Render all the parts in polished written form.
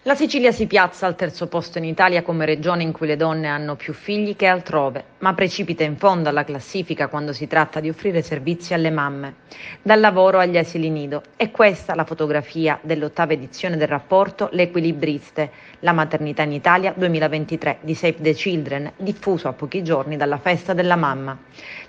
La Sicilia si piazza al terzo posto in Italia come regione in cui le donne hanno più figli che altrove, ma precipita in fondo alla classifica quando si tratta di offrire servizi alle mamme, dal lavoro agli asili nido. È questa la fotografia dell'8ª edizione del rapporto Le Equilibriste, la maternità in Italia 2023 di Save the Children, diffuso a pochi giorni dalla festa della mamma.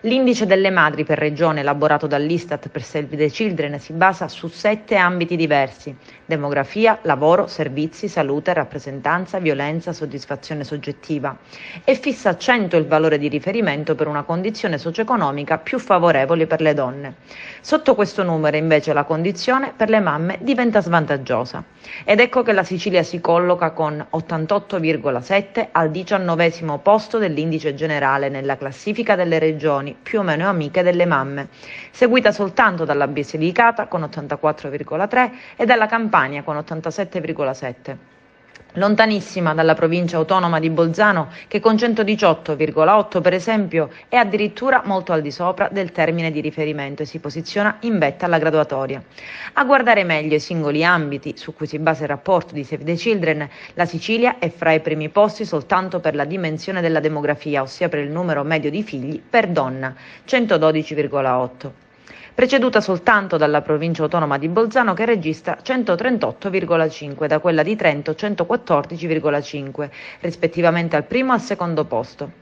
L'indice delle madri per regione elaborato dall'Istat per Save the Children si basa su 7 ambiti diversi: demografia, lavoro, servizi, salute, rappresentanza, violenza, soddisfazione soggettiva, e fissa a 100 il valore di riferimento per una condizione socio-economica più favorevole per le donne. Sotto questo numero invece la condizione per le mamme diventa svantaggiosa, ed ecco che la Sicilia si colloca con 88,7 al 19° posto dell'indice generale nella classifica delle regioni più o meno amiche delle mamme, seguita soltanto dalla Basilicata con 84,3 e dalla Campania con 87,7. Lontanissima dalla provincia autonoma di Bolzano, che con 118,8 per esempio è addirittura molto al di sopra del termine di riferimento e si posiziona in vetta alla graduatoria. A guardare meglio i singoli ambiti su cui si basa il rapporto di Save the Children, la Sicilia è fra i primi posti soltanto per la dimensione della demografia, ossia per il numero medio di figli per donna, 112,8. Preceduta soltanto dalla provincia autonoma di Bolzano, che registra 138,5, da quella di Trento 114,5, rispettivamente al primo e al secondo posto.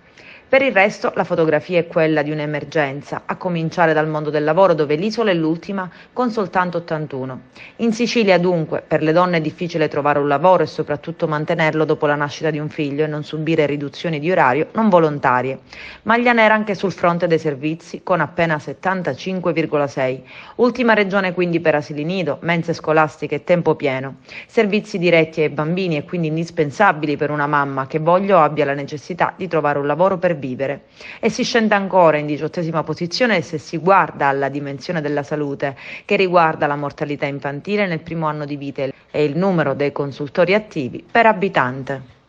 Per il resto la fotografia è quella di un'emergenza, a cominciare dal mondo del lavoro, dove l'isola è l'ultima con soltanto 81. In Sicilia dunque per le donne è difficile trovare un lavoro e soprattutto mantenerlo dopo la nascita di un figlio e non subire riduzioni di orario non volontarie. Maglia nera anche sul fronte dei servizi, con appena 75,6. Ultima regione quindi per asili nido, mense scolastiche e tempo pieno. Servizi diretti ai bambini e quindi indispensabili per una mamma che voglia o abbia la necessità di trovare un lavoro per vivere. E si scende ancora in 18ª posizione se si guarda alla dimensione della salute, che riguarda la mortalità infantile nel primo anno di vita e il numero dei consultori attivi per abitante.